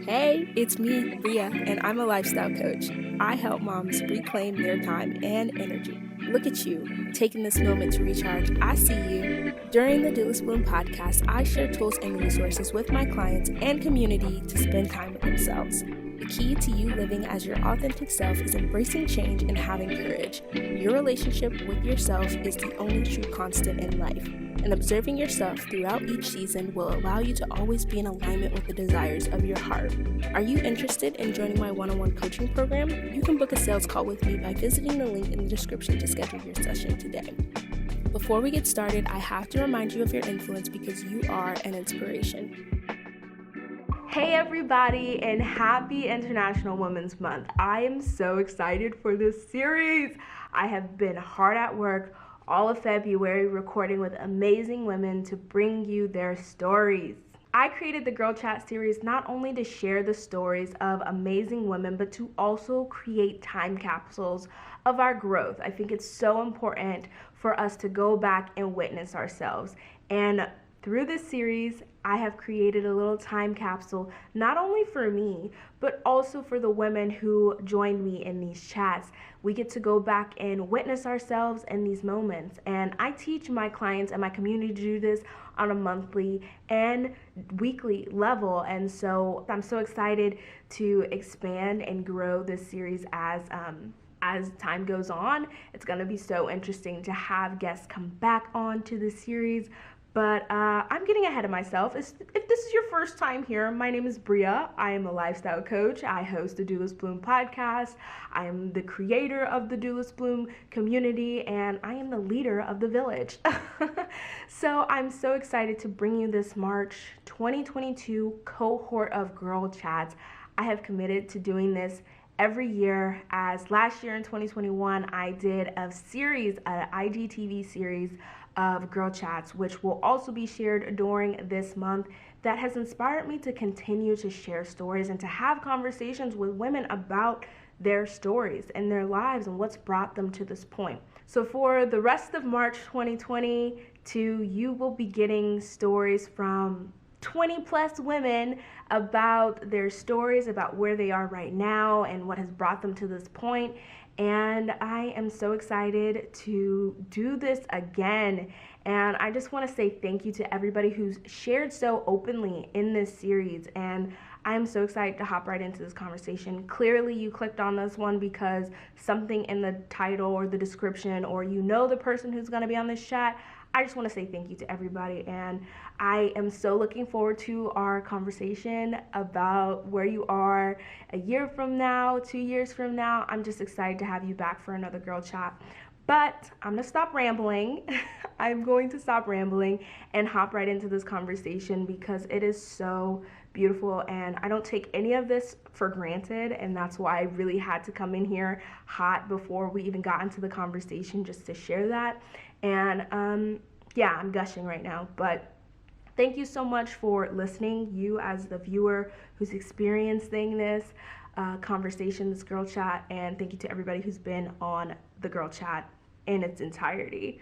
Hey, it's me, Bria, and I'm a lifestyle coach. I help moms reclaim their time and energy. Look at you, taking this moment to recharge. I see you. During the Doulas Bloom podcast, I share tools and resources with my clients and community to spend time with themselves. The key to you living as your authentic self is embracing change and having courage. Your relationship with yourself is the only true constant in life, and observing yourself throughout each season will allow you to always be in alignment with the desires of your heart. Are you interested in joining my one-on-one coaching program? You can book a sales call with me by visiting the link in the description to schedule your session today. Before we get started, I have to remind you of your influence because you are an inspiration. Hey everybody, and happy International Women's Month. I am so excited for this series. I have been hard at work all of February recording with amazing women to bring you their stories. I created the Girl Chat series not only to share the stories of amazing women, but to also create time capsules of our growth. I think it's so important for us to go back and witness ourselves. And through this series, I have created a little time capsule, not only for me, but also for the women who joined me in these chats. We get to go back and witness ourselves in these moments. And I teach my clients and my community to do this on a monthly and weekly level. And so I'm so excited to expand and grow this series as time goes on. It's going to be so interesting to have guests come back on to the series. But I'm getting ahead of myself. If this is your first time here, my name is Bria. I am a lifestyle coach. I host the Doulas Bloom podcast. I am the creator of the Doulas Bloom community, and I am the leader of the village. So I'm so excited to bring you this March 2022 cohort of Girl Chats. I have committed to doing this every year, as last year in 2021, I did a series, an IGTV series of Girl Chats, which will also be shared during this month, that has inspired me to continue to share stories and to have conversations with women about their stories and their lives and what's brought them to this point. So for the rest of March 2022, you will be getting stories from 20 plus women about their stories, about where they are right now and what has brought them to this point. And I am so excited to do this again. And I just want to say thank you to everybody who's shared so openly in this series. And I am so excited to hop right into this conversation. Clearly, you clicked on this one because something in the title or the description, or you know the person who's going to be on this chat. I just want to say thank you to everybody, and I am so looking forward to our conversation about where you are a year from now, 2 years from now. I'm just excited to have you back for another Girl Chat. But I'm going to stop rambling. I'm going to stop rambling and hop right into this conversation because it is so beautiful, and I don't take any of this for granted, and that's why I really had to come in here hot before we even got into the conversation just to share that. And yeah, I'm gushing right now, but thank you so much for listening, you as the viewer who's experiencing this conversation, this Girl Chat, and thank you to everybody who's been on the Girl Chat in its entirety.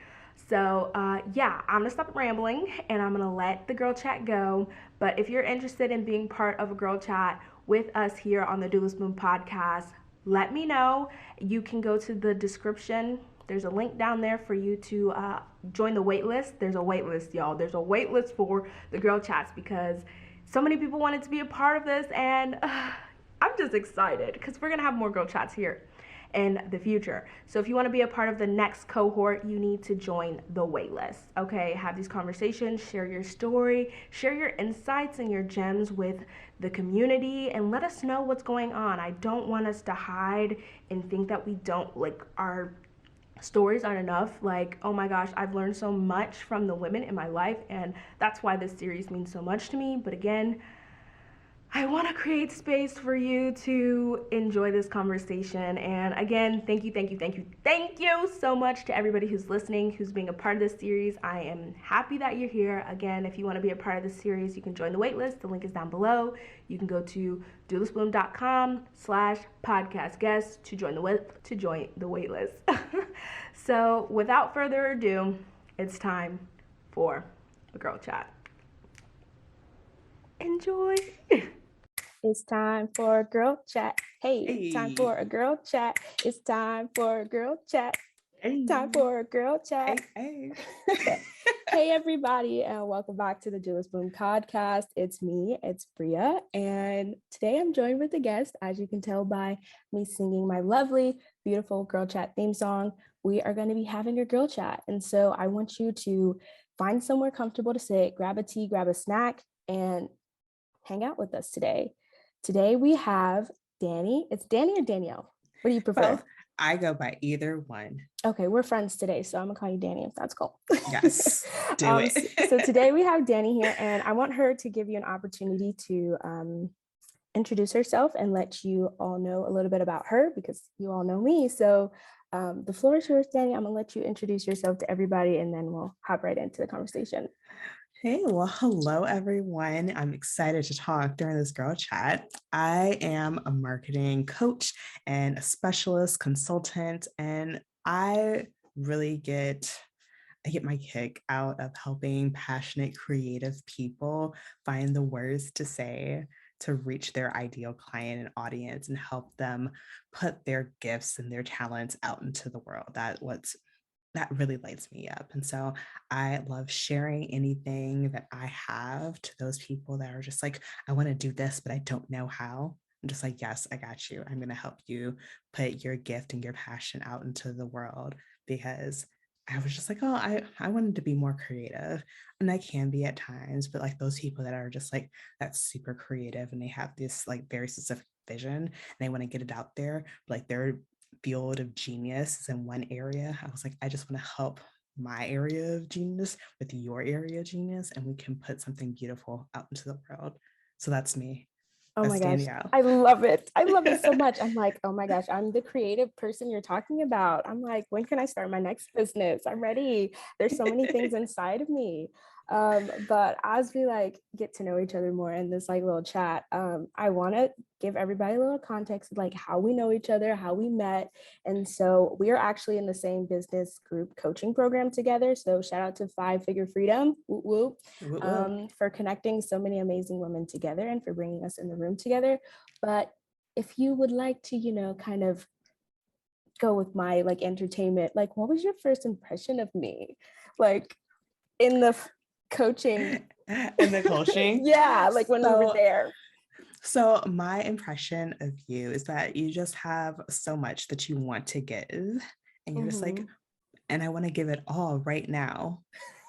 So yeah, I'm gonna stop rambling and I'm gonna let the Girl Chat go. But if you're interested in being part of a Girl Chat with us here on the Doulas Bloom podcast, let me know. You can go to the description. There's a link down there for you to join the wait list. There's a wait list, y'all. There's a wait list for the Girl Chats because so many people wanted to be a part of this, and I'm just excited because we're gonna have more Girl Chats here in the future. So if you want to be a part of the next cohort, you need to join the wait list. Okay, have these conversations, share your story, share your insights and your gems with the community, and let us know what's going on. I don't want us to hide and think that we don't, like, our stories aren't enough. Like, oh my gosh, I've learned so much from the women in my life, and that's why this series means so much to me. But again, I want to create space for you to enjoy this conversation. And again, thank you so much to everybody who's listening, who's being a part of this series. I am happy that you're here. Again, if you want to be a part of this series, you can join the waitlist. The link is down below. You can go to doulasbloom.com/podcast guest to join the waitlist. So without further ado, it's time for a Girl Chat. Enjoy. It's time for a girl chat. Hey, time for a Hey, girl chat. It's time for a girl chat. Time hey, for a girl chat. hey. Hey, everybody, and welcome back to the Jules Bloom podcast. It's me, it's Bria, and today I'm joined with a guest. As you can tell by me singing my lovely, beautiful girl chat theme song, we are going to be having a girl chat. And so I want you to find somewhere comfortable to sit, grab a tea, grab a snack, and hang out with us today. Today we have Danny. It's Danny or Danielle? What do you prefer? Both. I go by either one. Okay, we're friends today, so I'm gonna call you Danny if that's cool. Yes, do it. So today we have Danny here, and I want her to give you an opportunity to introduce herself and let you all know a little bit about her because you all know me. So the floor is yours, Danny. I'm gonna let you introduce yourself to everybody, and then we'll hop right into the conversation. Hey, well, hello, everyone. I'm excited to talk during this girl chat. I am a marketing coach and a specialist consultant, and I get my kick out of helping passionate, creative people find the words to say to reach their ideal client and audience and help them put their gifts and their talents out into the world. That really lights me up. And so I love sharing anything that I have to those people that are just like, I want to do this, but I don't know how. I'm just like, yes, I got you. I'm going to help you put your gift and your passion out into the world because I was just like, oh, I wanted to be more creative. And I can be at times, but like those people that are just like, that's super creative and they have this like very specific vision and they want to get it out there, but like they're field of genius is in one area. I was like, I just want to help my area of genius with your area of genius, and we can put something beautiful out into the world. So that's me. Oh my That's gosh, Danielle. I love it. I love it so much. I'm like, oh my gosh, I'm the creative person you're talking about. I'm like, when can I start my next business? I'm ready. There's so many things inside of me. But as we like get to know each other more in this like little chat, I want to give everybody a little context of like how we know each other, how we met. And so we are actually in the same business group coaching program together. So shout out to Five Figure Freedom. Whoop, whoop. Whoop, whoop. For connecting so many amazing women together and for bringing us in the room together. But if you would like to, kind of go with my like entertainment, like what was your first impression of me? Like in the coaching. And the coaching. Yeah, like when we were there. So my impression of you is that you just have so much that you want to give, and you're just like, and I want to give it all right now.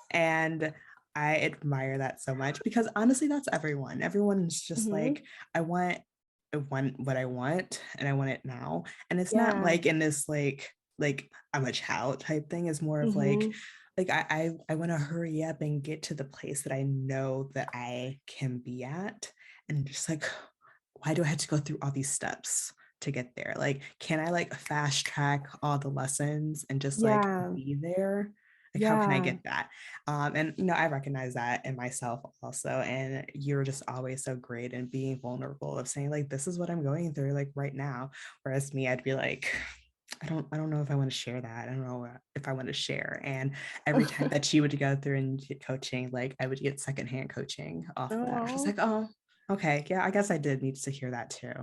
And I admire that so much because honestly, that's everyone. Everyone's just like, I want what I want and I want it now. And it's not like in this like I'm a child type thing. It's more of like I want to hurry up and get to the place that I know that I can be at. And just like, why do I have to go through all these steps to get there? Like, can I like fast track all the lessons and just like be there? Like, how can I get that? And I recognize that in myself also. And you're just always so great in being vulnerable of saying like, this is what I'm going through like right now. Whereas me, I'd be like, I don't know if I want to share that. I don't know if I want to share. And every time that you would go through and get coaching, like I would get secondhand coaching off of that. I was just like, oh, okay, yeah, I guess I did need to hear that too.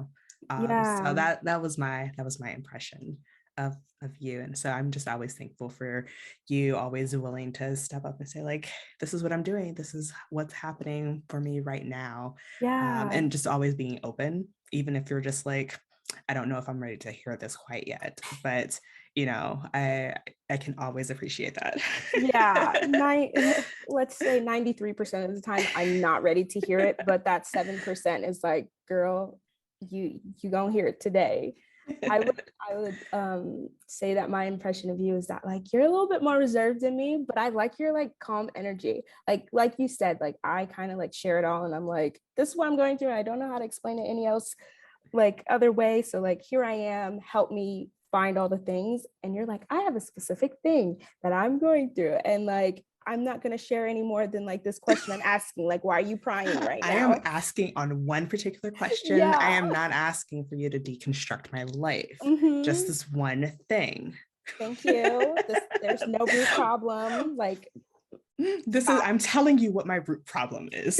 So that was my impression of you. And so I'm just always thankful for you always willing to step up and say like, this is what I'm doing. This is what's happening for me right now. And just always being open, even if you're just like, I don't know if I'm ready to hear this quite yet, but I can always appreciate that. Let's say 93% of the time I'm not ready to hear it, but that 7% is like, girl, you gonna hear it today. I would say that my impression of you is that like you're a little bit more reserved than me, but I like your like calm energy. Like you said, like I kind of like share it all and I'm like, this is what I'm going through. I don't know how to explain it any else like other way. So like here I am, help me find all the things. And you're like, I have a specific thing that I'm going through. And like I'm not going to share any more than like this question I'm asking, like, why are you crying right now? I am asking on one particular question. Yeah. I am not asking for you to deconstruct my life. Just this one thing. Thank you. There's no root problem. Like I'm telling you what my root problem is.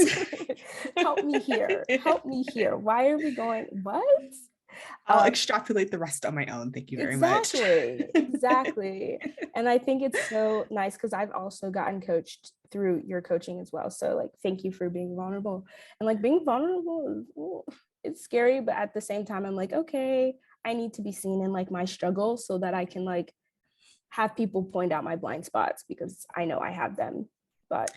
Help me here. Help me here. Why are we going? What? I'll extrapolate the rest on my own. Thank you very much. Exactly. And I think it's so nice because I've also gotten coached through your coaching as well. So like, thank you for being vulnerable. And like being vulnerable, it's scary, but at the same time, I'm like, okay, I need to be seen in like my struggle so that I can like have people point out my blind spots because I know I have them. But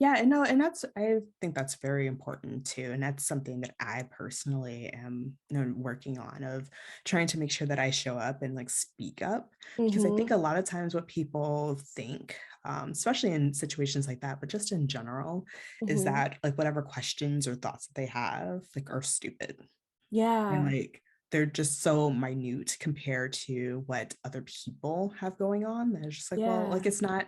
yeah, and no, and I think that's very important too. And that's something that I personally am working on, of trying to make sure that I show up and like speak up. Because I think a lot of times what people think, especially in situations like that, but just in general, is that like whatever questions or thoughts that they have like are stupid. Yeah. And like they're just so minute compared to what other people have going on. They're just like, well, like it's not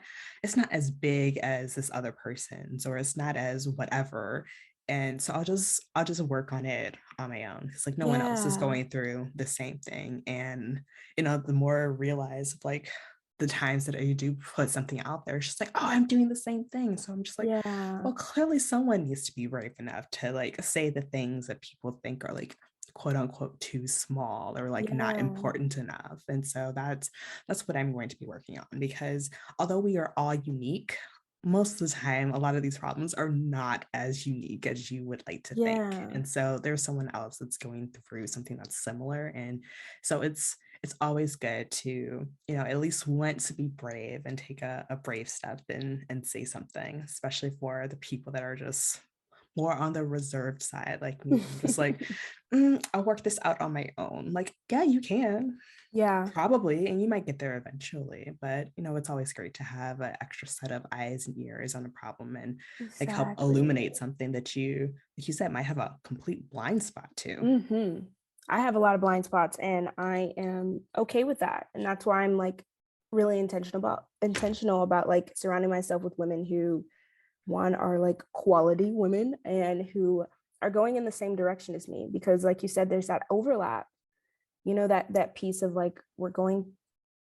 as big as this other person's, or it's not as whatever. And so I'll just work on it on my own, because like no one else is going through the same thing. And the more I realize like the times that I do put something out there, it's just like, oh, I'm doing the same thing. So I'm just like, well, clearly someone needs to be brave enough to like say the things that people think are like quote unquote too small or like not important enough. And so that's what I'm going to be working on, because although we are all unique, most of the time a lot of these problems are not as unique as you would like to think. And so there's someone else that's going through something that's similar. And so it's always good to at least want to be brave and take a brave step and say something, especially for the people that are just more on the reserved side like me. I'm just like, I'll work this out on my own. Like, yeah, you can. Yeah, probably. And you might get there eventually. But, it's always great to have an extra set of eyes and ears on a problem and like help illuminate something that you, like you said, might have a complete blind spot to. I have a lot of blind spots and I am okay with that. And that's why I'm like really intentional about like surrounding myself with women who, one, are like quality women and who are going in the same direction as me, because like you said, there's that overlap, that piece of like, we're going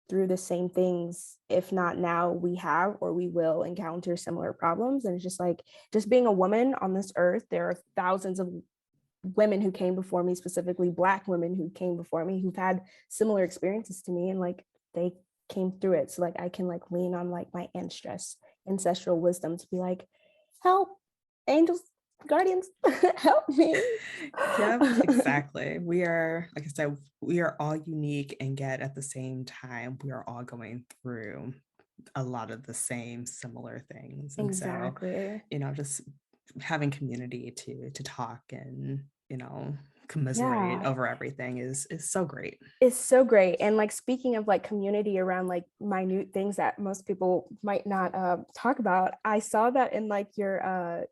through the same things. If not now, we have, or we will encounter similar problems. And it's just like, just being a woman on this earth, there are thousands of women who came before me, specifically Black women who came before me, who've had similar experiences to me, and like they came through it. So like I can like lean on like my ancestral wisdom to be like, help, angels, guardians, help me. Yeah, exactly. We are, like I said, we are all unique, and yet at the same time, we are all going through a lot of the same similar things. And so, just having community to talk and, commiserate over everything is so great. It's so great. And like, speaking of like community around like minute things that most people might not talk about, I saw that in like your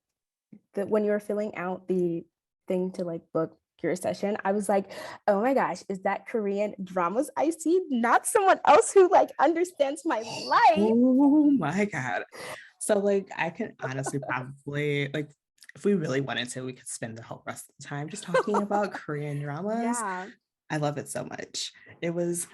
that when you were filling out the thing to like book your session, I was like, oh my gosh, is that Korean dramas I see, not someone else who like understands my life? Oh my God. So like I can honestly probably, like, if we really wanted to, we could spend the whole rest of the time just talking about Korean dramas. I love it so much.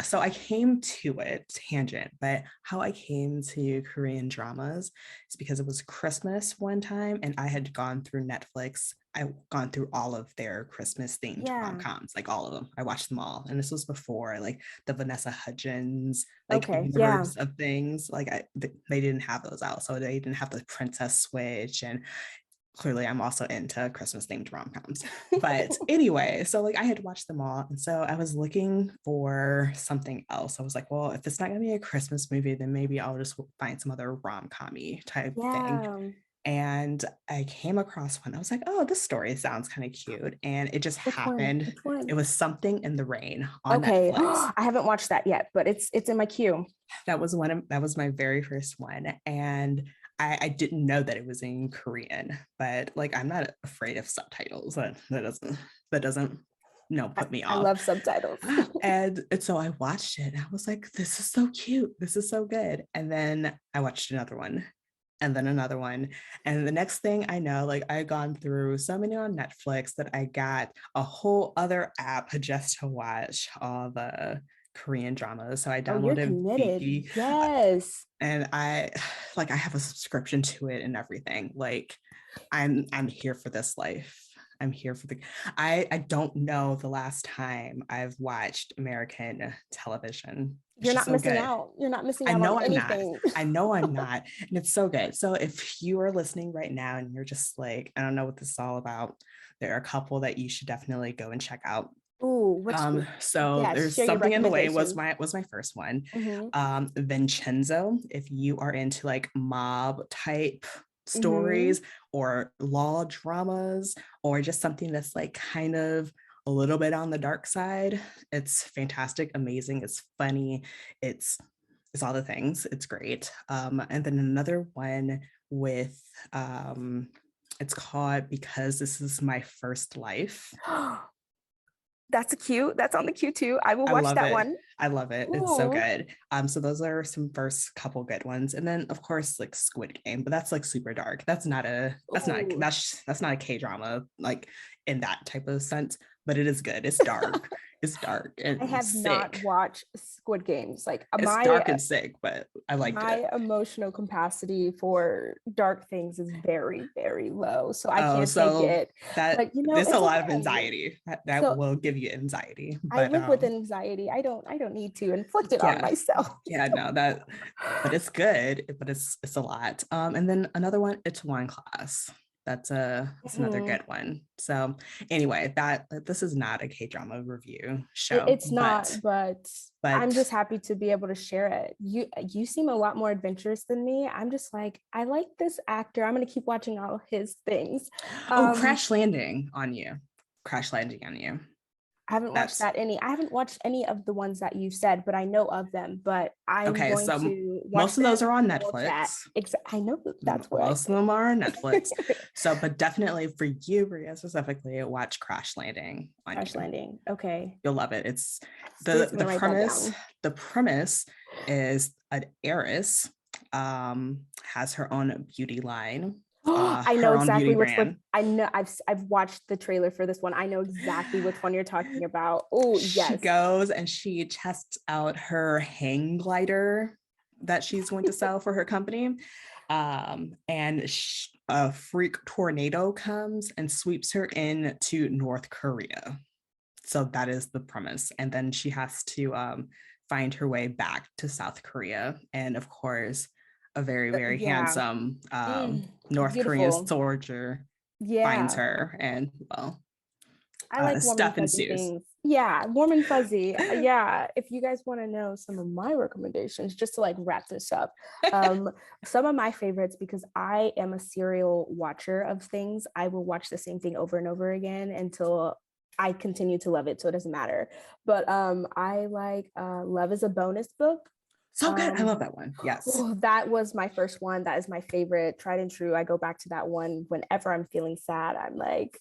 So I came to it, tangent, but how I came to Korean dramas is because it was Christmas one time and I had gone through Netflix. I've gone through all of their Christmas themed rom-coms, like all of them. I watched them all. And this was before like the Vanessa Hudgens, like universe of things. Like they didn't have those out. So they didn't have the Princess Switch, and clearly I'm also into Christmas themed rom-coms. But anyway, so like I had watched them all. And so I was looking for something else. I was like, well, if it's not gonna be a Christmas movie, then maybe I'll just find some other rom-com-y type thing. And I came across one. I was like, oh, this story sounds kind of cute. And it just happened. It was Something in the Rain on Netflix. I haven't watched that yet, but it's in my queue. That was my very first one. And I didn't know that it was in Korean, but like I'm not afraid of subtitles. That doesn't put me off. I love subtitles. and so I watched it and I was like, this is so cute. This is so good. And then I watched another one, and then another one. And the next thing I know, like I had gone through so many on Netflix that I got a whole other app just to watch all the Korean dramas. So I downloaded Yes. and I have a subscription to it and everything. Like I'm here for this life. I'm here for I don't know the last time I've watched American television. It's You're just not so missing good. out. You're not missing I out on know I'm not. anything. I know I'm not. And it's so good. So if you are listening right now and you're just like, I don't know what this is all about, there are a couple that you should definitely go and check out. Ooh, So yes, there's share your Something in the Way was recommendations. my first one. Mm-hmm. Vincenzo, if you are into like mob type Mm-hmm. stories or law dramas or just something that's like kind of a little bit on the dark side, it's fantastic, amazing, it's funny, it's all the things, it's great. And then another one with it's called Because This Is My First Life. That's cute. That's on the queue too. I will I watch love that it. one. I love it. It's so Ooh. good. So those are some first couple good ones. And then of course like Squid Game, but that's like super dark. Ooh. That's not a K-drama like in that type of sense, but it is good. It's dark. It's dark I and have not sick. watched Squid Games. Like It's dark and sick, but I liked it. my emotional capacity for dark things is very, very low. So I Oh, can't take so it. that But there's a it's lot of okay. anxiety that So will give you anxiety. I But live with anxiety. I don't need to inflict it on yeah, myself. yeah, no, that, but it's good, but it's a lot. And then another one, It's One Class. That's another Mhm. good one. So anyway, that this is not a K-drama review It, show, it's not, but I'm but just happy to be able to share it. You seem a lot more adventurous than me. I'm just like, I like this actor. I'm gonna keep watching all his things. oh, Um, Crash Landing on You. I haven't watched That's that any. I haven't watched any of the ones that you've said, but I know of them. But I'm okay. going So to most watch of those them are on and we'll chat. Netflix. I know that's where I Most of them are on Netflix. see So, but definitely for you, Bria, specifically, watch Crash Landing on Crash You. Landing. Okay, You'll love it. It's seriously, the gonna write that premise. down. The premise is an heiress has her own beauty line, I know her own beauty exactly which one. brand. I know I've watched the trailer for this one. I know exactly which one you're talking about. Oh, She yes. goes and she tests out her hang glider that she's going to sell for her company. And a freak tornado comes and sweeps her into North Korea. So that is the premise. And then she has to find her way back to South Korea. And of course, a very, very Yeah. handsome Mm, North Korean beautiful. soldier finds Yeah. her, and well, I like warm and stuff fuzzy ensues. things. Yeah, warm and fuzzy. Yeah. If you guys want to know some of my recommendations, just to like wrap this up, um, some of my favorites, because I am a serial watcher of things, I will watch the same thing over and over again until I continue to love it. So it doesn't matter. But I like Love is a Bonus book. So good. I love Um, that one. Yes. oh, that was my first one. That is my favorite, tried and true. I go back to that one whenever I'm feeling sad. I'm like,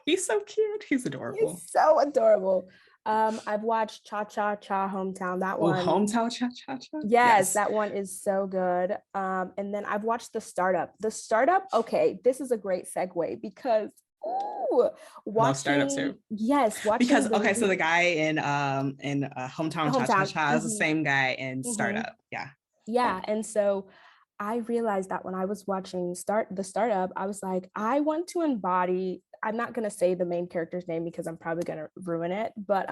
He's so cute. He's he's adorable. so adorable. I've watched Cha Cha Cha Hometown. That Oh, one, Hometown Cha Cha Cha. yes, Yes. that one is so good. And then I've watched The Startup. The Startup, okay, this is a great segue because ooh, I love startups watching, too. yes, watching Because the okay, so new the guy in Hometown Cha Cha Hometown. Cha is the Mhm, same guy in mhm. Startup. Yeah. Yeah, and so I realized that when I was watching the startup, I was like, I want to embody. I'm not gonna say the main character's name because I'm probably gonna ruin it, but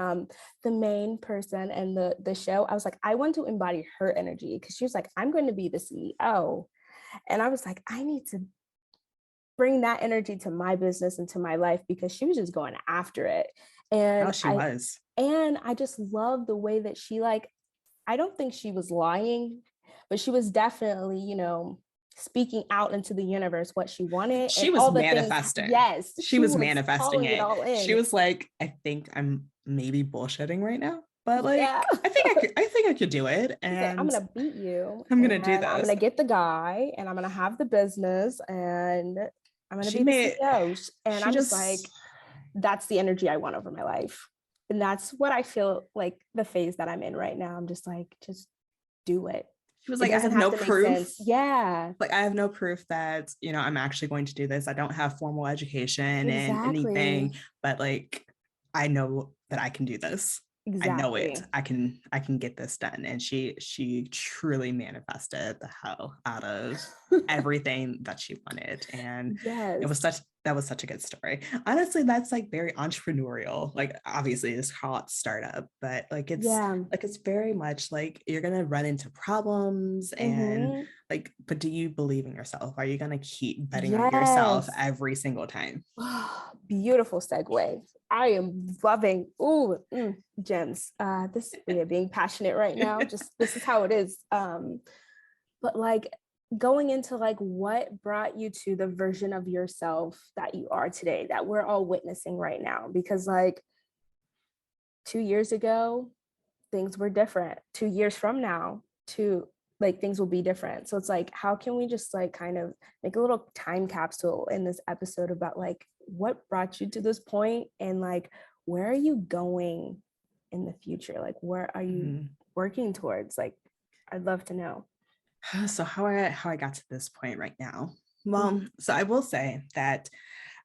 the main person and the show, I was like, I want to embody her energy because she was like, I'm going to be the CEO, and I was like, I need to bring that energy to my business and to my life because she was just going after it, Oh, and she I was. and I just love the way that she like I don't think she was lying, but she was definitely, speaking out into the universe what she wanted and She was all the things. manifesting. Yes, She she was was manifesting calling it it. all She in. was like, I think I'm maybe bullshitting right now, but Yeah. like I think I could do it. She said, I'm And gonna beat you I'm gonna do and I'm this. gonna get the guy and I'm gonna have the business and I'm gonna She be the made CEO. And she I'm just just like, that's the energy I want over my life. And that's what I feel like the phase that I'm in right now. I'm just like, just do it. she was It like, I doesn't have have no to make proof. sense. Yeah, Like I have no proof that, I'm actually going to do this. I don't have formal education and exactly. anything, but like I know that I can do this. I know it. Exactly. I can get this done. And she truly manifested the hell out of everything that she wanted. And Yes. that was such a good story. Honestly, that's like very entrepreneurial. Like obviously it's called startup, but Yeah. like it's very much like you're gonna run into problems and Mm-hmm. like, but do you believe in yourself? Are you gonna keep betting on yourself Yes. every single time? Beautiful segue. I am loving, gems. This we are being passionate right now. Just this is how it is. But like going into like what brought you to the version of yourself that you are today, that we're all witnessing right now, because like 2 years ago things were different. 2 years from now, things will be different. So it's like, how can we just like kind of make a little time capsule in this episode about like what brought you to this point, and like where are you going in the future? Like where are you Mhm. working towards? Like I'd love to know. So how I got to this point right now. Well, Mhm. so I will say that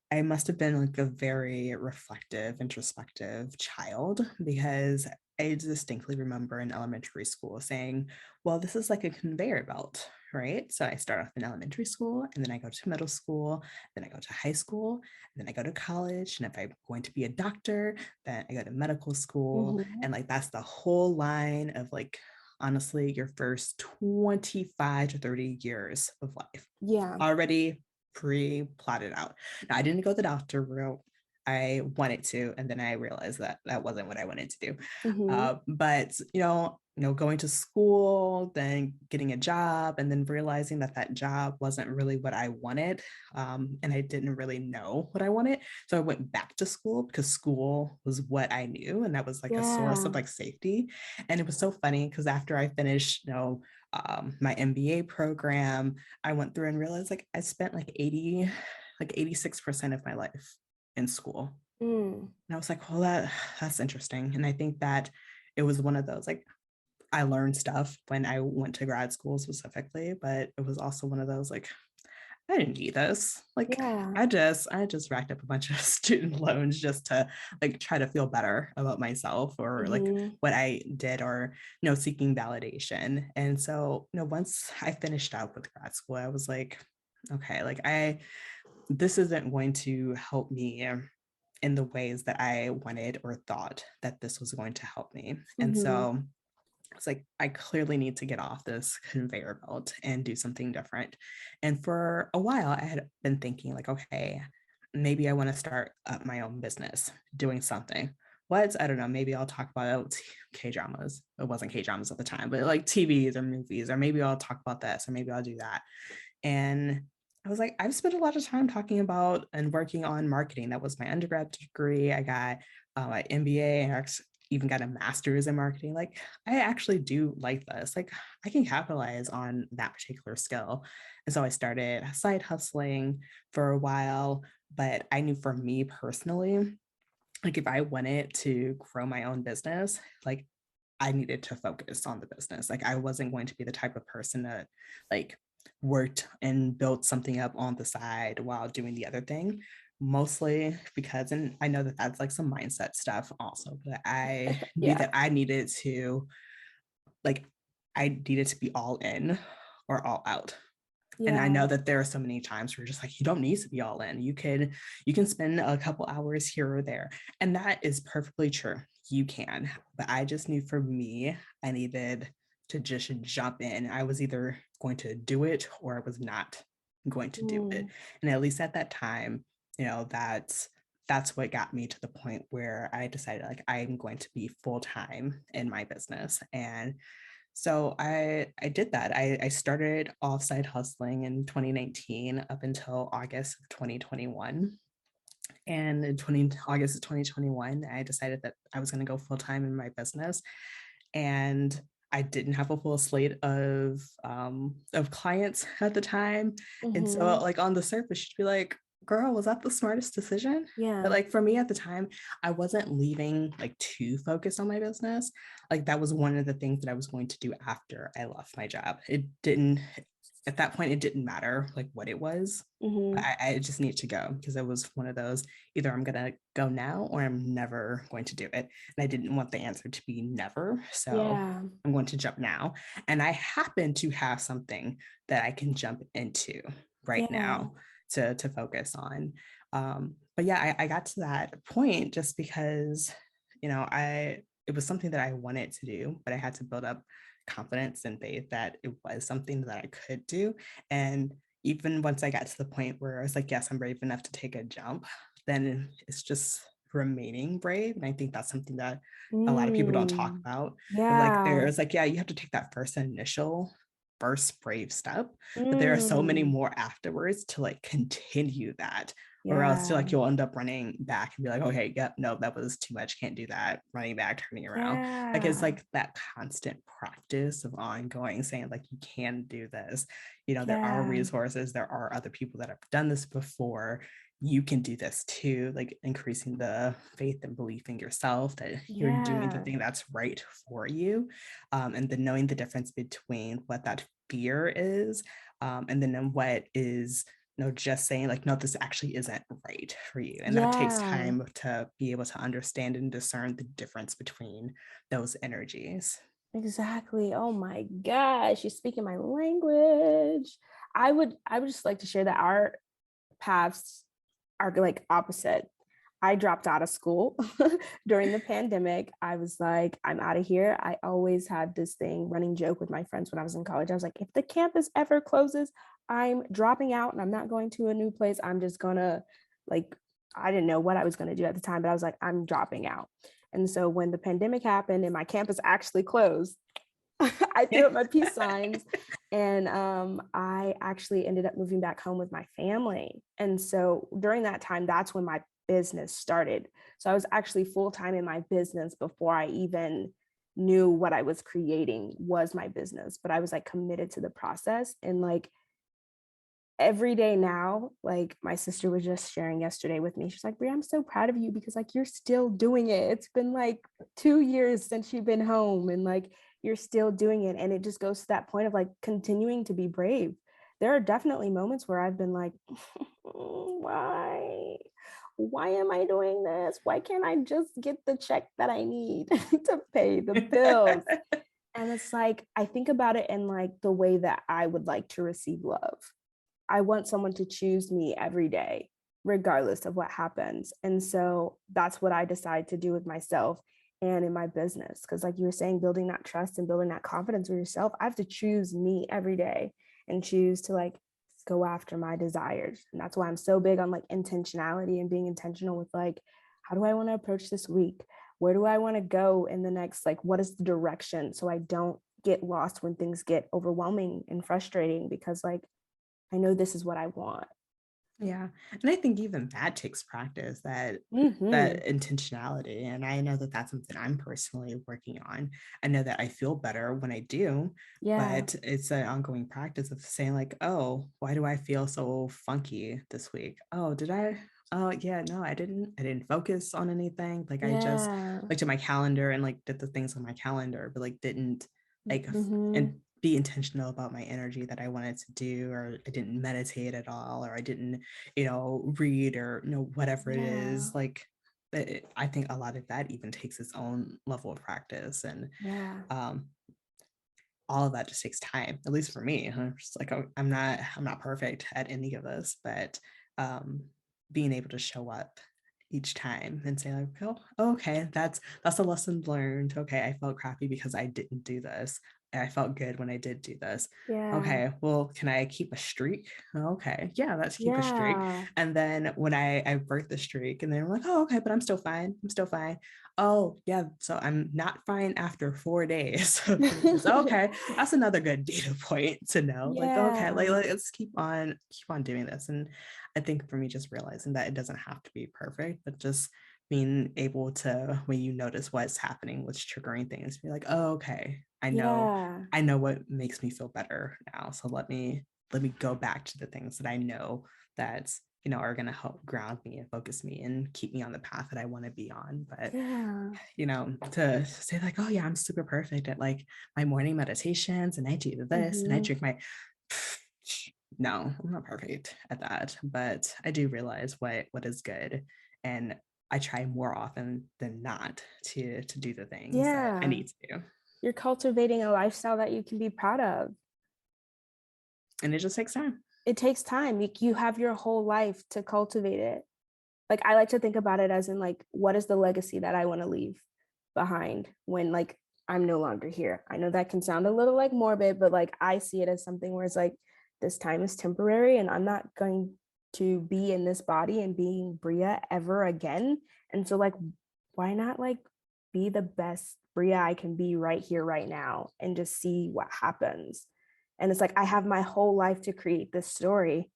I must have been like a very reflective, introspective child, because I distinctly remember in elementary school saying, well, this is like a conveyor belt, right? So I start off in elementary school, and then I go to middle school, then I go to high school, and then I go to college. And if I'm going to be a doctor, then I go to medical school. Mhm. And like that's the whole line of like, honestly, your first 25 to 30 years of life Yeah. already pre-plotted out. Now, I didn't go the doctor route. I wanted to, and then I realized that that wasn't what I wanted to do. Mhm. But going to school, then getting a job, and then realizing that that job wasn't really what I wanted, and I didn't really know what I wanted. So I went back to school because school was what I knew, and that was like a source Yeah. of like safety. And it was so funny because after I finished, my MBA program, I went through and realized like I spent like 86% of my life in school. Mm. And I was like, well, that's interesting. And I think that it was one of those like I learned stuff when I went to grad school specifically, but it was also one of those like I didn't need this. Like Yeah. I just racked up a bunch of student loans just to like try to feel better about myself or like Mhm. what I did, or seeking validation. And so, once I finished up with grad school, I was like, okay, like this isn't going to help me in the ways that I wanted or thought that this was going to help me. And Mhm. so it's like, I clearly need to get off this conveyor belt and do something different. And for a while, I had been thinking, like, okay, maybe I want to start up my own business, doing something. What? I don't know. Maybe I'll talk about K dramas. It wasn't K dramas at the time, but like TVs or movies, or maybe I'll talk about this, or maybe I'll do that. And I was like, I've spent a lot of time talking about and working on marketing. That was my undergrad degree. I got my MBA, and even got a master's in marketing. Like, I actually do like this. Like, I can capitalize on that particular skill. And so I started side hustling for a while. But I knew for me personally, like, if I wanted to grow my own business, like, I needed to focus on the business. Like, I wasn't going to be the type of person that like worked and built something up on the side while doing the other thing. Mostly because, and I know that that's like some mindset stuff also, but I knew Yeah. that like, I needed to be all in or all out. And I Yeah. know that there are so many times where you're just like, you don't need to be all in. You can spend a couple hours here or there. And that is perfectly true. You can. But I just knew for me, I needed to just jump in. I was either going to do it or I was not going to do it. Mm. And at least at that time, that's what got me to the point where I decided like I'm going to be full-time in my business. And so I did that. I started offsite hustling in 2019 up until August of 2021. And in August of 2021, I decided that I was going to go full time in my business. And I didn't have a full slate of clients at the time. And so Mhm. like on the surface, you'd be like, girl, was that the smartest decision? But Yeah. like for me at the time, I wasn't leaving like too focused on my business. Like that was one of the things that I was going to do after I left my job. at that point, it didn't matter like what it was, but I just need to go because it was one of those, either I'm going to go now or I'm never going to do it. And I didn't want the answer to be never. So Yeah. I'm going to jump now. And I happen to have something that I can jump into right Yeah. now to focus on. But yeah, I got to that point just because, it was something that I wanted to do, but I had to build up confidence and faith that it was something that I could do. And even once I got to the point where I was like, yes, I'm brave enough to take a jump, then it's just remaining brave. And I think that's something that a lot of people don't talk about. But like, Yeah. there's like, yeah, you have to take that first brave step, but there are so many Mm. more afterwards to like continue that, or else to Yeah. like you'll end up running back and be like, okay, yep, no, that was too much, can't do that, running back, turning around. Like it's Yeah. like that constant practice of ongoing saying like you can do this, there are Yeah. resources, there are other people that have done this before, you can do this too, like increasing the faith and belief in yourself that you're doing the Yeah. thing that's right for you, and then knowing the difference between what that fear is, and then what is just saying like, no, this actually isn't right for you. And that takes Yeah. time to be able to understand and discern the difference between those energies. Exactly. Oh my gosh, you're speaking my language. I would just like to share that our paths are like opposite. I dropped out of school during the pandemic. I was like, I'm out of here. I always had this thing running joke with my friends when I was in college. I was like, if the campus ever closes, I'm dropping out and I'm not going to a new place. I'm just gonna like, I didn't know what I was gonna do at the time, but I was like, I'm dropping out. And so when the pandemic happened and my campus actually closed, I threw up my peace signs, and I actually ended up moving back home with my family. And so during that time, that's when my business started. So I was actually full time in my business before I even knew what I was creating was my business. But I was like committed to the process, and like every day now, like my sister was just sharing yesterday with me. She's like, Bria, I'm so proud of you because like you're still doing it. It's been like 2 years since you've been home and like you're still doing it. And it just goes to that point of like continuing to be brave. There are definitely moments where I've been like, why? Why am I doing this? Why can't I just get the check that I need to pay the bills? And it's like, I think about it in like the way that I would like to receive love. I want someone to choose me every day, regardless of what happens. And so that's what I decide to do with myself and in my business. Because, like you were saying, building that trust and building that confidence with yourself, I have to choose me every day and choose to like go after my desires. And that's why I'm so big on like intentionality and being intentional with like, how do I want to approach this week? Where do I want to go in the next, like, what is the direction? So I don't get lost when things get overwhelming and frustrating because, like, I know this is what I want. Yeah. And I think even that takes practice, that Mm-hmm. intentionality. And I know that that's something I'm personally working on. I know that I feel better when I do, Yeah. but it's an ongoing practice of saying like, oh, why do I feel so funky this week? Oh, did I? Oh, yeah, no, I didn't focus on anything. Like I just Yeah. looked at my calendar and like did the things on my calendar, but like didn't like Mm-hmm. and be intentional about my energy that I wanted to do, or I didn't meditate at all, or I didn't read, or whatever it Yeah. is, like I think a lot of that even takes its own level of practice, and Yeah. um all of that just takes time, at least for me. I'm just like, oh, I'm not perfect at any of this, but um being able to show up each time and say like, oh, okay, that's a lesson learned. Okay, I felt crappy because I didn't do this. I felt good when I did do this. Yeah. Okay, well, can I keep a streak? Okay, yeah, let's keep a streak. Yeah. And then when I break the streak, and then I'm like, oh, okay, but I'm still fine. I'm still fine. Oh, yeah, so I'm not fine after 4 days. Okay, that's another good data point to know. Like, okay, like Yeah. let's keep on doing this. And I think for me, just realizing that it doesn't have to be perfect, but just being able to, when you notice what's happening, what's triggering things, be like, oh, okay, I know, Yeah. I know what makes me feel better now. So let me go back to the things that I know that are going to help ground me and focus me and keep me on the path that I want to be on. But Yeah. to say like, oh yeah, I'm super perfect at like my morning meditations, and I do this and I Mm-hmm. drink my No, I'm not perfect at that, but I do realize what is good, and I try more often than not to do the things that I Yeah. need to do. You're cultivating a lifestyle that you can be proud of. And it just takes time. It takes time. You have your whole life to cultivate it. Like I like to think about it as in like, what is the legacy that I want to leave behind when like I'm no longer here? I know that can sound a little like morbid, but like I see it as something where it's like this time is temporary and I'm not going to be in this body and being Bria ever again. And so like, why not like be the best Bria I can be right here, right now, and just see what happens. And it's like I have my whole life to create this story.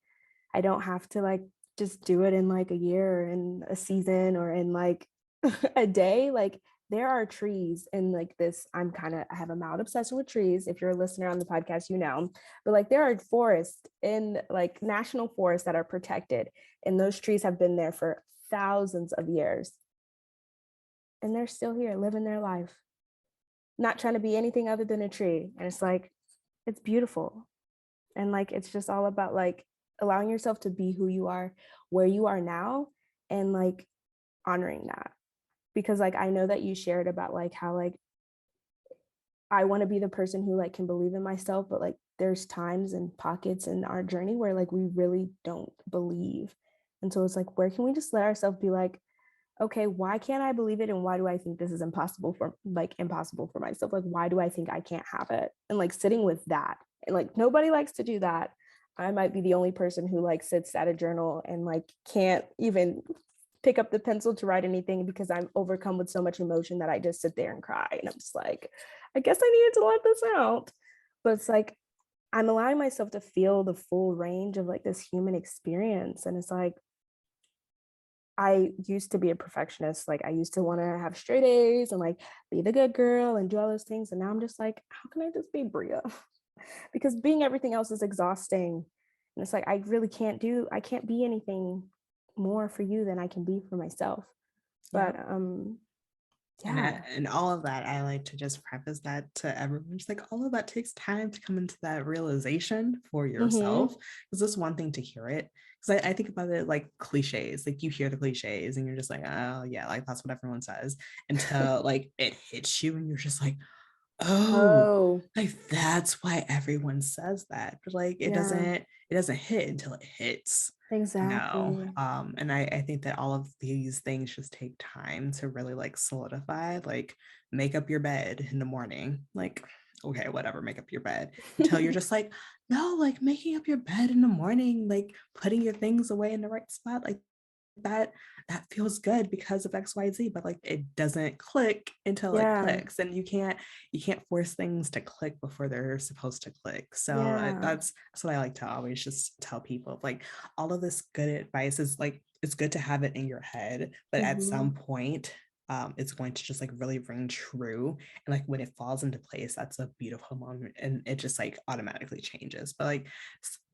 I don't have to like just do it in like a year or in a season or in like a day. Like there are trees and like this, I have a mild obsession with trees. If you're a listener on the podcast, you know, but like there are forests in like national forests that are protected. And those trees have been there for thousands of years. And they're still here living their life, not trying to be anything other than a tree. And it's like, it's beautiful. And like, it's just all about like allowing yourself to be who you are, where you are now, and like honoring that. Because like, I know that you shared about like how like, I want to be the person who like can believe in myself, but like there's times and pockets in our journey where like we really don't believe. And so it's like, where can we just let ourselves be like, okay, why can't I believe it? And why do I think this is impossible for myself? Like, why do I think I can't have it? And like sitting with that. And like nobody likes to do that. I might be the only person who like sits at a journal and like can't even pick up the pencil to write anything because I'm overcome with so much emotion that I just sit there and cry. And I'm just like, I guess I needed to let this out. But it's like I'm allowing myself to feel the full range of like this human experience. And it's like, I used to be a perfectionist. Like I used to want to have straight A's and like be the good girl and do all those things. And now I'm just like, how can I just be Bria? Because being everything else is exhausting. And it's like, I can't be anything more for you than I can be for myself. But Yeah. yeah. And all of that, I like to just preface that to everyone. Just like all of that takes time to come into that realization for yourself. Mm-hmm. Because it's one thing to hear it. Because I think about it like cliches. Like you hear the cliches and you're just like, oh yeah, like that's what everyone says. Until like it hits you and you're just like, oh, Oh, like that's why everyone says that. But like yeah, it doesn't hit until it hits. No. exactly. And I think that all of these things just take time to really like solidify, like make up your bed in the morning. Like, okay, whatever, make up your bed until you're just like, no, like making up your bed in the morning, like putting your things away in the right spot, like that feels good because of XYZ, but like it doesn't click until it Yeah, clicks. And you can't force things to click before they're supposed to click. So yeah. that's what I like to always just tell people. Like all of this good advice is like it's good to have it in your head, but at Mm-hmm. some point it's going to just like really ring true. And like when it falls into place, that's a beautiful moment and it just like automatically changes. But like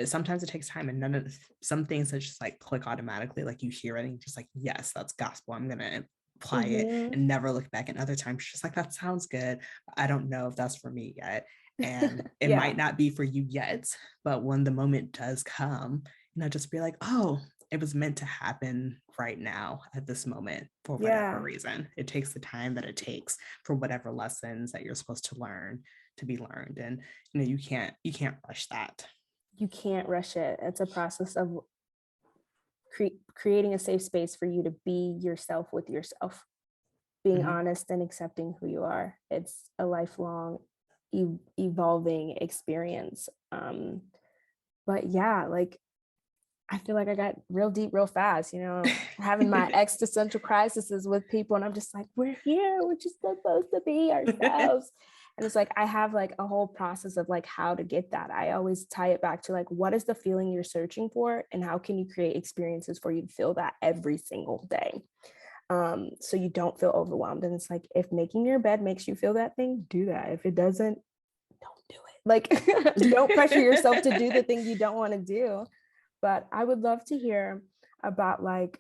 sometimes it takes time and some things that just like click automatically, like you hear it and you're just like, yes, that's gospel, I'm gonna apply it Mm-hmm. and never look back. And other times just like, that sounds good, I don't know if that's for me yet. And it Yeah, might not be for you yet, but when the moment does come, just be like, oh, it was meant to happen right now at this moment for whatever yeah. reason. It takes the time that it takes for whatever lessons that you're supposed to learn to be learned. And you can't rush that. You can't rush it. It's a process of creating a safe space for you to be yourself with yourself, being Mhm. honest and accepting who you are. It's a lifelong evolving experience. But yeah, like I feel like I got real deep real fast, you know, having my existential crises with people. And I'm just like, we're here. We're just supposed to be ourselves. And it's like, I have like a whole process of like how to get that. I always tie it back to like, what is the feeling you're searching for? And how can you create experiences for you to feel that every single day? So you don't feel overwhelmed. And it's like, if making your bed makes you feel that thing, do that. If it doesn't, don't do it. Like, don't pressure yourself to do the thing you don't want to do. But I would love to hear about like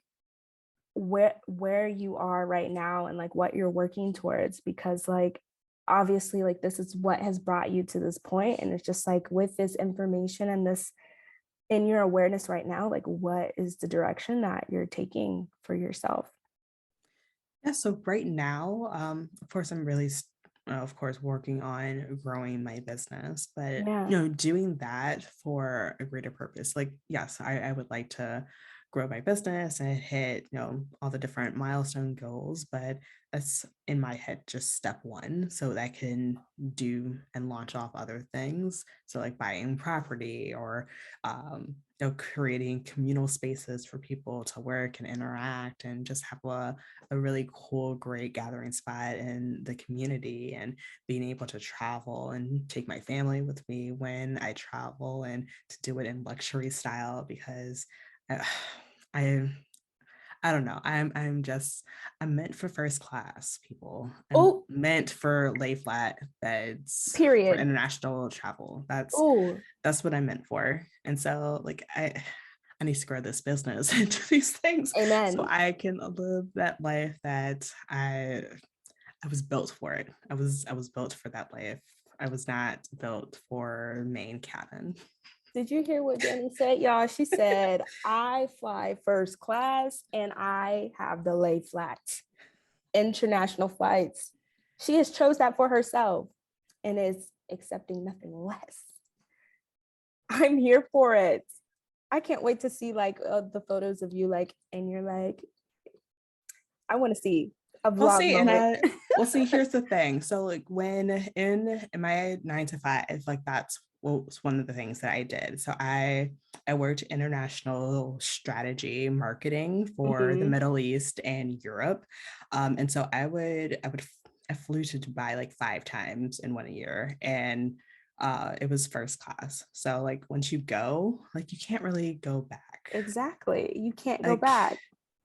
where you are right now and like what you're working towards, because like obviously like this is what has brought you to this point, and it's just like with this information and this in your awareness right now, like what is the direction that you're taking for yourself? Yeah, so right now, of course, I'm really, of course, working on growing my business, but Yeah. doing that for a greater purpose. Like, yes, I would like to grow my business and hit, all the different milestone goals, but that's in my head just step one, so that I can do and launch off other things. So like buying property or creating communal spaces for people to work and interact and just have a really cool, great gathering spot in the community, and being able to travel and take my family with me when I travel, and to do it in luxury style, because I, I I don't know. I'm meant for first class, people. I'm Oh, meant for lay flat beds for period. international travel. Oh, That's what I'm meant for. And so like I need to grow this business into these things so amen. I can live that life that I was built for it. I was built for that life. I was not built for main cabin. Did you hear what Danny said, y'all? She said, I fly first class and I have the lay flat international flights. She has chose that for herself and is accepting nothing less. I'm here for it. I can't wait to see like the photos of you, like, and you're like, I want to see a We'll vlog see. And moment. here's the thing. So like when in my 9 to 5, like that's was one of the things that I did. So I worked international strategy marketing for the Mhm. Middle East and Europe. And so I flew to Dubai like 5 times in 1 year, and it was first class. So like once you go, like you can't really go back. Exactly. You can't go Like back.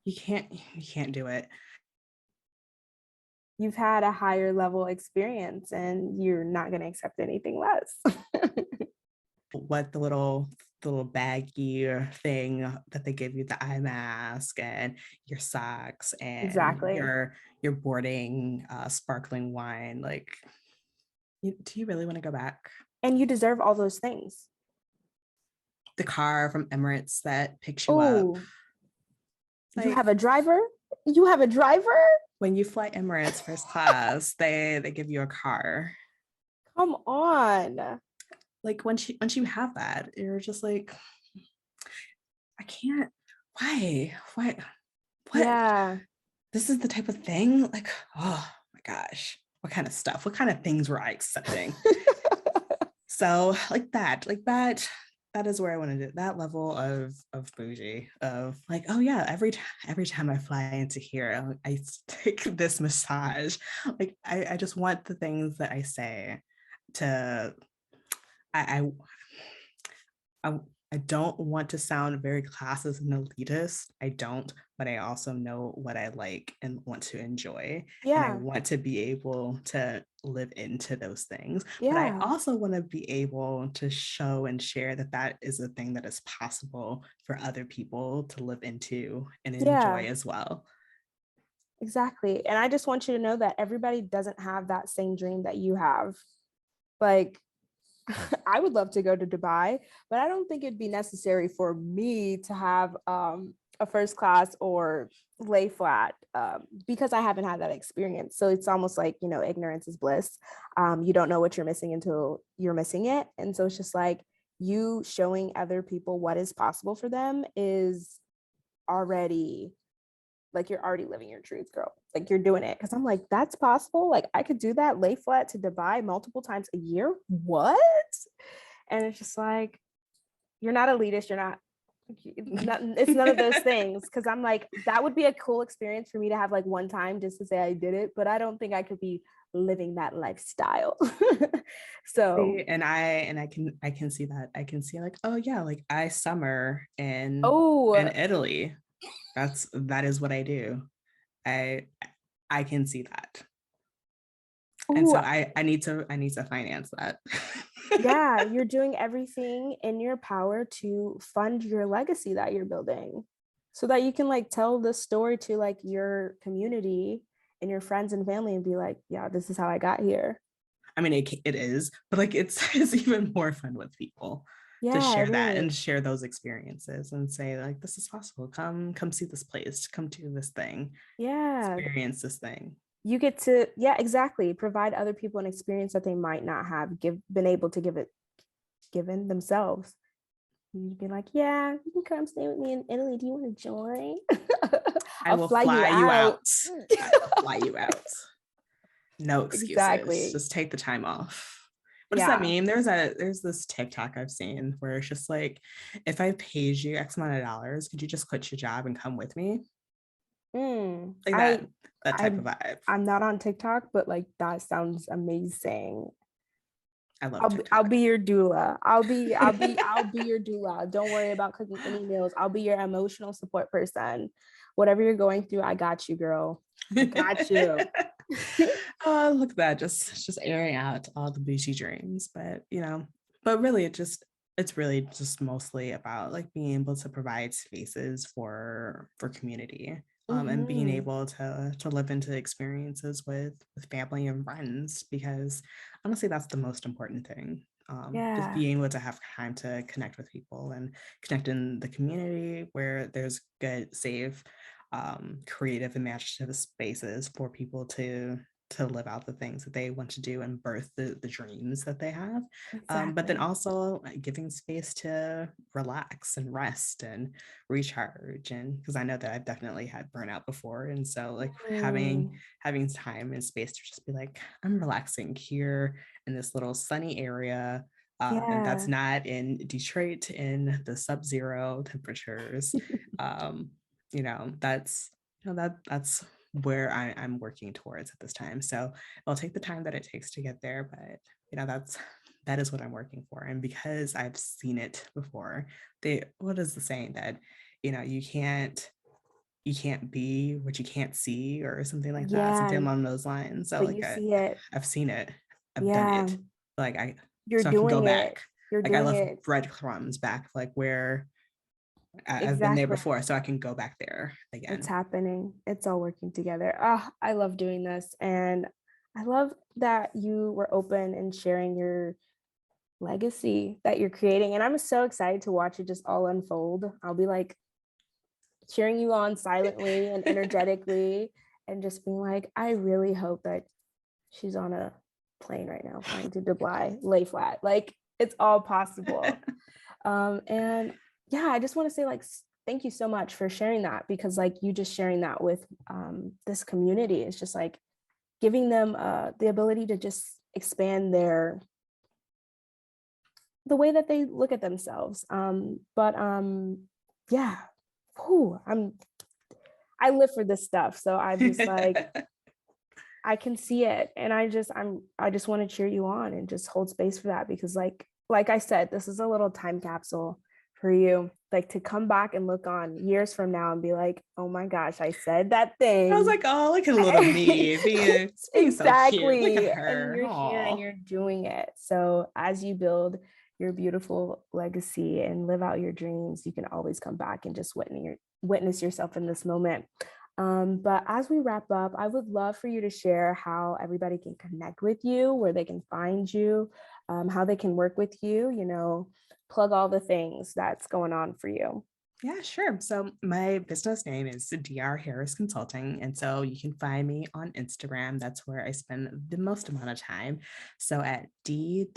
you can't do it. You've had a higher level experience and you're not going to accept anything less. What the little baggy thing that they give you, the eye mask and your socks and Exactly. your boarding sparkling wine. Like, do you really want to go back? And you deserve all those things. The car from Emirates that picks you up. Oh, you have Like a driver? You have a driver? when you fly Emirates first class, they give you a car. Come on. Like once you have that, you're just like, I can't. Why? Why? What? Yeah. This is the type of thing, like, oh my gosh, what kind of stuff, what kind of things were I accepting? So that is where I want to do that level of bougie, of like, oh yeah, every time I fly into here, I take this massage. Like I just want the things that I say to I I I don't want to sound very classist and elitist. I don't, but I also know what I like and want to enjoy. And I Yeah. want to be able to live into those things. But I Yeah. also want to be able to show and share that that is a thing that is possible for other people to live into and enjoy Yeah. as well. Exactly. And I just want you to know that everybody doesn't have that same dream that you have. Like, I would love to go to Dubai, but I don't think it'd be necessary for me to have a first class or lay flat because I haven't had that experience. So it's almost like, ignorance is bliss. You don't know what you're missing until you're missing it. And so it's just like you showing other people what is possible for them is already like you're already living your truth, girl. Like you're doing it. Cause I'm like, that's possible. Like I could do that, lay flat to Dubai multiple times a year. What? And it's just like, you're not elitist. You're not, it's none of those things. Cause I'm like, that would be a cool experience for me to have like one time just to say I did it. But I don't think I could be living that lifestyle. So, See, and I can see that. I can see like, oh yeah, like I summer in oh, Italy. That is what I do. I I can see that. And so oh, I need to finance that. yeah, you're doing everything in your power to fund your legacy that you're building so that you can like tell the story to like your community and your friends and family and be like, yeah, this is how I got here. I mean, it is, but like it's it's even more fun with people. to Yeah, share it that is. and share those experiences and say like, this is possible. Come see this place, come do this thing, Yeah. experience this thing. You get to, yeah, exactly. Provide other people an experience that they might not have been able to give it given themselves. You'd be like, yeah, you can come stay with me in Italy. Do you want to join? I I'll will fly you fly you out. out. I will fly you out. No excuses. Exactly. Just take the time off. What does that Yeah. mean? There's this TikTok I've seen where it's just like, if I paid you X amount of dollars, could you just quit your job and come with me? Mm. Like that type of vibe. I'm not on TikTok, but like that sounds amazing. I love I'll TikTok. be your doula. I'll be your doula. Don't worry about cooking any meals. I'll be your emotional support person. Whatever you're going through, I got you, girl. I got you. Oh, look at that. Just airing out all the bougie dreams. But really it's really just mostly about like being able to provide spaces for community. And being Mm-hmm. able to live into experiences with family and friends, because honestly that's the most important thing. Just Yeah. being able to have time to connect with people and connect in the community where there's good, safe, creative, imaginative spaces for people to live out the things that they want to do and birth the dreams that they have. But then Exactly. also giving space to relax and rest and recharge. And because I know that I've definitely had burnout before. And so like Mm, having time and space to just be like, I'm relaxing here in this little sunny area. And that's yeah. not in Detroit in the sub-zero temperatures. Um, that's that's where I'm working towards at this time. So I'll take the time that it takes to get there, but that is what I'm working for. And because I've seen it before, what is the saying that you can't be what you can't see, or something like that, something Yeah. along those lines. So But like you see it. I've seen it, I've done Yeah. it, like I You're so I can go doing it. back. You're Like I doing left it. breadcrumbs back, like where I've been there Exactly. before, so I can go back there It's again. happening. It's all working together. Ah, I love doing this. And I love that you were open and sharing your legacy that you're creating. And I'm so excited to watch it just all unfold. I'll be like cheering you on silently and energetically and just being like, I really hope that she's on a plane right now flying to Dubai, lay flat. Like it's all possible. And yeah, I just want to say like thank you so much for sharing that, because like you just sharing that with this community is just like giving them the ability to just expand the way that they look at themselves. But yeah, whew, I live for this stuff, so I'm just like I can see it, and I just want to cheer you on and just hold space for that, because like I said, this is a little time capsule for you, like to come back and look on years from now and be like, oh my gosh, I said that I was thing. like, oh, look at little me being so cute. Look at Exactly. And her. you're here and Oh, you're doing it. So as you build your beautiful legacy and live out your dreams, you can always come back and just witness yourself in this moment. But as we wrap up, I would love for you to share how everybody can connect with you, where they can find you, how they can work with you, plug all the things that's going on for you. yeah, sure. So my business name is Dr. Harris Consulting. And so you can find me on Instagram. That's where I spend the most amount of time. So at d.r.harris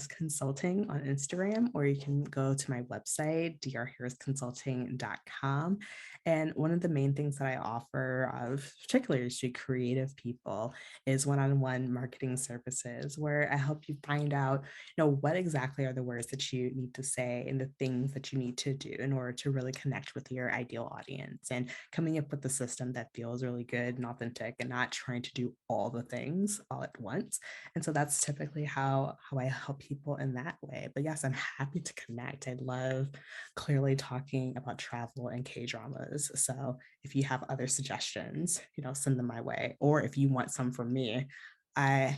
consulting on Instagram, or you can go to my website, drharrisconsulting.com. And one of the main things that I offer, particularly to creative people, is one-on-one marketing services, where I help you find out, what exactly are the words that you need to say and the things that you need to do in order to really connect with your ideal audience, and coming up with a system that feels really good and authentic and not trying to do all the things all at once. And so that's typically how I help people in that way. But yes, I'm happy to connect. I love clearly talking about travel and K-dramas. So if you have other suggestions, send them my way. Or if you want some from me, I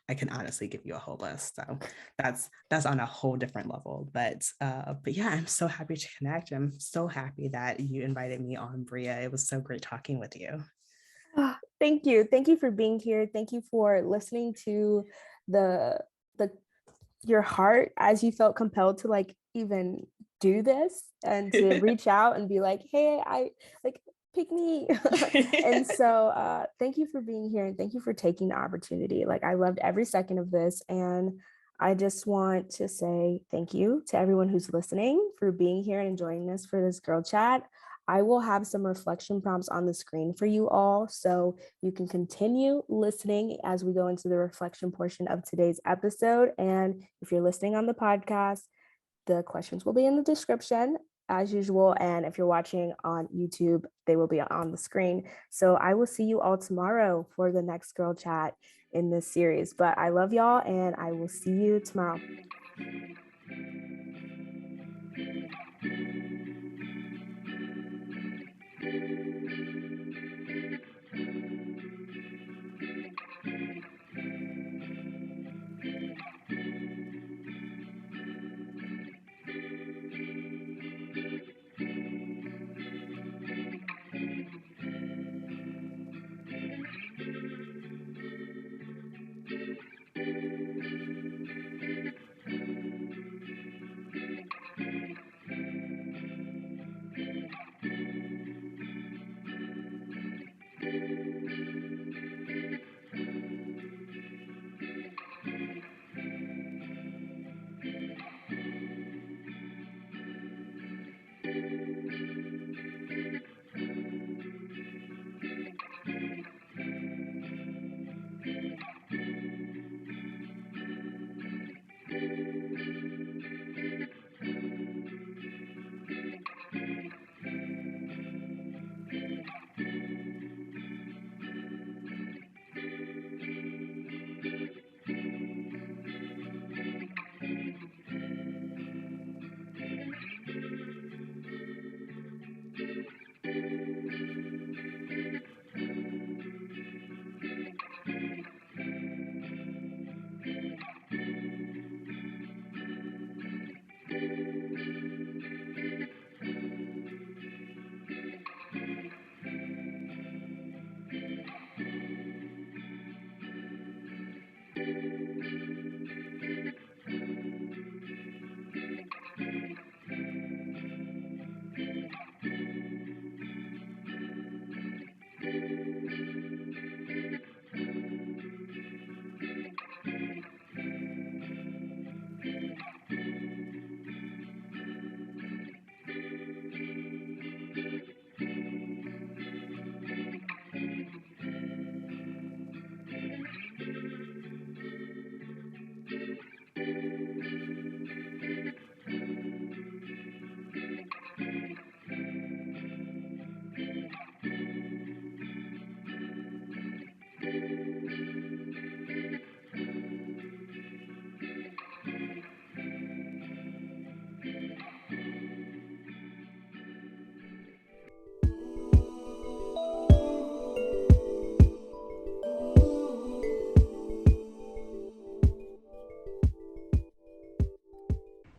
can honestly give you a whole list. So that's on a whole different level. But yeah, I'm so happy to connect. I'm so happy that you invited me on, Bria. It was so great talking with you. Thank you. Thank you for being here. Thank you for listening to the the your heart as you felt compelled to like even do this and to reach out and be like, hey, I like pick me. And so thank you for being here and thank you for taking the opportunity. Like I loved every second of this. And I just want to say thank you to everyone who's listening for being here and joining us for this girl chat. I will have some reflection prompts on the screen for you all, so you can continue listening as we go into the reflection portion of today's episode. And if you're listening on the podcast, the questions will be in the description as usual. And if you're watching on YouTube, they will be on the screen. So I will see you all tomorrow for the next girl chat in this series. But I love y'all and I will see you tomorrow.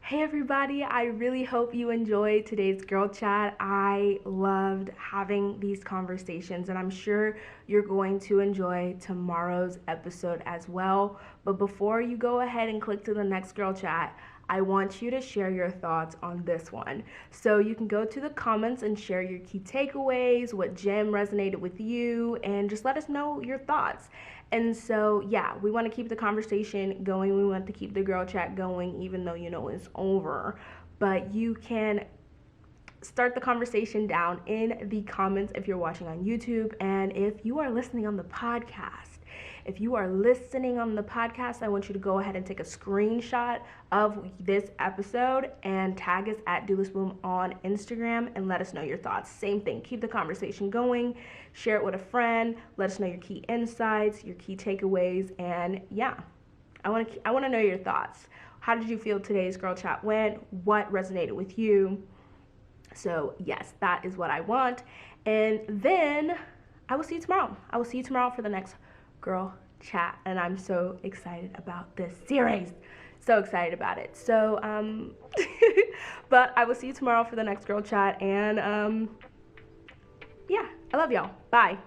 Hey everybody, I really hope you enjoyed today's girl chat. I loved having these conversations and I'm sure you're going to enjoy tomorrow's episode as well. But before you go ahead and click to the next girl chat, I want you to share your thoughts on this one. So you can go to the comments and share your key takeaways, what gem resonated with you, and just let us know your thoughts. And so, yeah, we want to keep the conversation going. We want to keep the girl chat going, even though, it's over. But you can start the conversation down in the comments if you're watching on YouTube. And if you are listening on the podcast, I want you to go ahead and take a screenshot of this episode and tag us at DoulasBloom on Instagram and let us know your thoughts. Same thing, keep the conversation going, share it with a friend, let us know your key insights, your key takeaways, and yeah, I want to know your thoughts. How did you feel today's girl chat went? What resonated with you? So yes, that is what I want. And then I will see you tomorrow. For the next girl chat, and I'm so excited about this series. So excited about it. So but I will see you tomorrow for the next girl chat, and yeah, I love y'all. Bye.